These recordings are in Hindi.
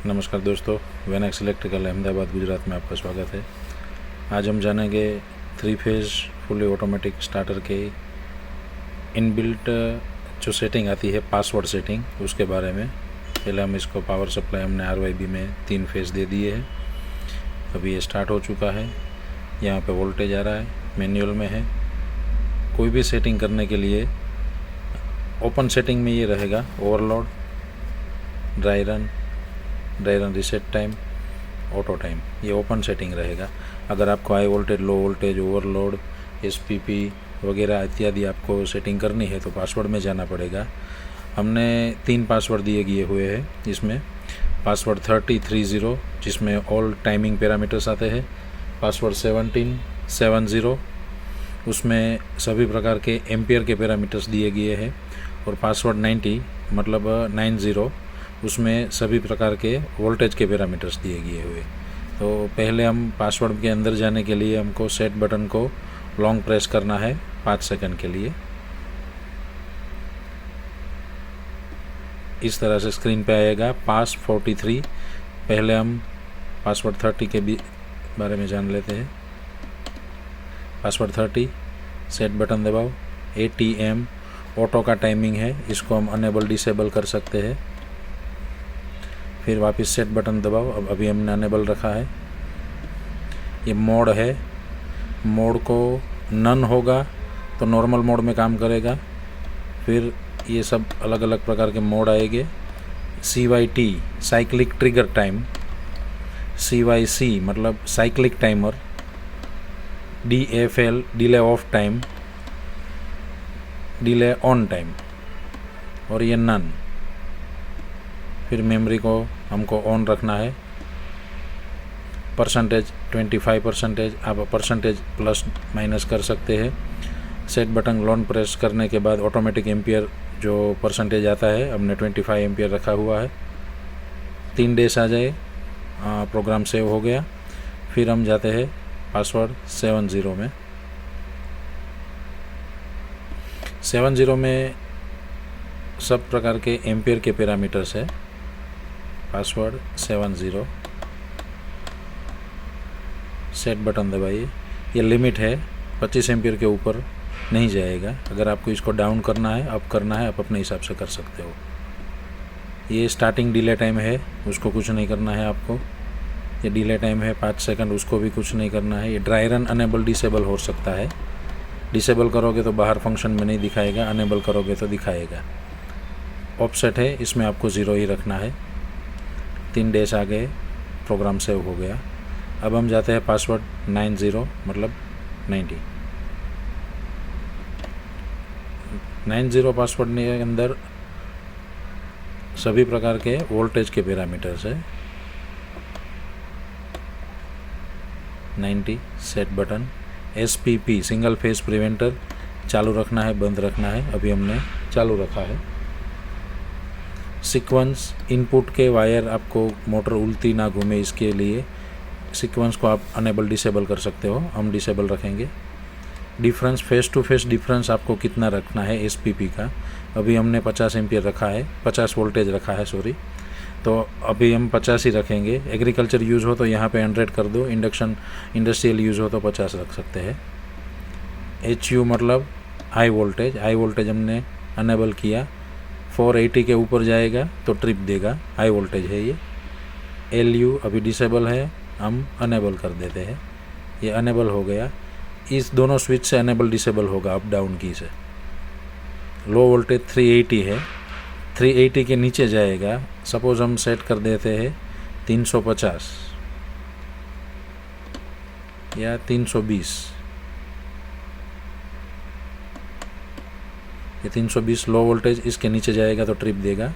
नमस्कार दोस्तों, वेनेक्स इलेक्ट्रिकल अहमदाबाद गुजरात में आपका स्वागत है। आज हम जानेंगे 3 फेज़ फुली ऑटोमेटिक स्टार्टर के इनबिल्ट जो सेटिंग आती है, पासवर्ड सेटिंग, उसके बारे में। पहले हम इसको पावर सप्लाई हमने RYB में 3 फेज़ दे दिए हैं। अभी ये स्टार्ट हो चुका है। यहाँ पे वोल्टेज आ रहा है, मैनुअल में है। कोई भी सेटिंग करने के लिए ओपन सेटिंग में ये रहेगा overload, dry run reset time, auto time, ये ओपन सेटिंग रहेगा। अगर आपको high voltage, low voltage, overload, SPP वगैरह इत्यादि आपको सेटिंग करनी है तो पासवर्ड में जाना पड़ेगा। हमने 3 पासवर्ड दिए गए हुए हैं इसमें। पासवर्ड 3030 जिसमें ऑल टाइमिंग पैरामीटर्स आते हैं। पासवर्ड 1770 उसमें सभी प्रकार के एम्पियर के पैरामीटर्स दिए गए हैं। और पासवर्ड 90 मतलब 90 उसमें सभी प्रकार के वोल्टेज के पैरामीटर्स दिए गए हुए। तो पहले हम पासवर्ड के अंदर जाने के लिए हमको सेट बटन को लॉन्ग प्रेस करना है 5 सेकंड के लिए। इस तरह से स्क्रीन पे आएगा पास 43। पहले हम पासवर्ड 30 के भी बारे में जान लेते हैं। पासवर्ड 30, सेट बटन दबाओ। ATM ऑटो का टाइमिंग है, इसको हम अनेबल डिसेबल कर सकते हैं। फिर वापस सेट बटन दबाओ। अब अभी हमने अनेबल रखा है। ये मोड है, मोड को नन होगा तो नॉर्मल मोड में काम करेगा। फिर ये सब अलग अलग प्रकार के मोड आएंगे। CYT cyclic trigger time, CYC मतलब cyclic timer, DFL delay of time, delay on time, और ये नन। फिर मेमोरी को हमको ऑन रखना है। परसेंटेज 25%, आप परसेंटेज प्लस माइनस कर सकते हैं। सेट बटन लॉन्ग प्रेस करने के बाद ऑटोमेटिक एम्पियर जो परसेंटेज आता है, हमने 25 एम्पियर रखा हुआ है। 3 डेज आ जाए, प्रोग्राम सेव हो गया। फिर हम जाते हैं पासवर्ड 70 में। 70 में सब प्रकार के एम्पियर के पैरामीटर्स है। पासवर्ड 70, सेट बटन दबाइए। ये लिमिट है, 25 एम्पियर के ऊपर नहीं जाएगा। अगर आपको इसको डाउन करना है, अप करना है, आप अपने हिसाब से कर सकते हो। ये स्टार्टिंग डिले टाइम है, उसको कुछ नहीं करना है आपको। ये डिले टाइम है 5 सेकंड, उसको भी कुछ नहीं करना है। ये ड्राई रन अनेबल डिसेबल हो सकता है। डिसेबल करोगे तो बाहर फंक्शन में नहीं दिखाएगा, अनेबल करोगे तो दिखाएगा। ऑफसेट है, इसमें आपको 0 ही रखना है। 3 डेज आ गए, प्रोग्राम सेव हो गया। अब हम जाते हैं पासवर्ड 90 मतलब 90। 90 पासवर्ड के अंदर सभी प्रकार के वोल्टेज के पैरामीटर्स है। 90 set button. SPP single phase preventer चालू रखना है, बंद रखना है। अभी हमने चालू रखा है। सीक्वेंस इनपुट के वायर, आपको मोटर उल्टी ना घूमे इसके लिए सीक्वेंस को आप अनेबल डिसेबल कर सकते हो, हम डिसेबल रखेंगे। Difference, face to face difference आपको कितना रखना है SPP का। अभी हमने 50 एम्पियर रखा है, 50 वोल्टेज रखा है, सॉरी। तो अभी हम 50 ही रखेंगे। एग्रीकल्चर यूज़ हो तो यहाँ पे 100 कर दो, इंडस्ट्रियल यूज़ हो तो 50 रख सकते हैं। HU मतलब हाई वोल्टेज, हाई वोल्टेज हमने अनेबल किया। 480 के ऊपर जाएगा तो ट्रिप देगा, हाई वोल्टेज है ये। LU अभी डिसेबल है, हम अनेबल कर देते हैं। ये अनेबल हो गया। इस दोनों स्विच से अनेबल डिसेबल होगा अप डाउन की से। लो वोल्टेज 380 है, 380 के नीचे जाएगा। सपोज हम सेट कर देते हैं 350 या 320। ये 320 लो वोल्टेज, इसके नीचे जाएगा तो ट्रिप देगा।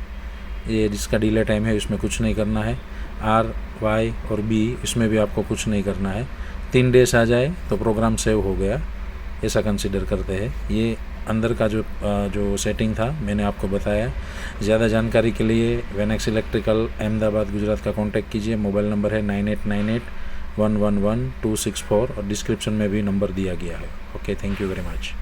ये जिसका डिले टाइम है इसमें कुछ नहीं करना है। R, Y और B इसमें भी आपको कुछ नहीं करना है। 3 डेज आ जाए तो प्रोग्राम सेव हो गया, ऐसा कंसीडर करते हैं। ये अंदर का जो सेटिंग था मैंने आपको बताया। ज़्यादा जानकारी के लिए वेनेक्स इलेक्ट्रिकल अहमदाबाद गुजरात का कांटेक्ट कीजिए। मोबाइल नंबर है 9898111264 और डिस्क्रिप्शन में भी नंबर दिया गया है। Okay, thank you very much.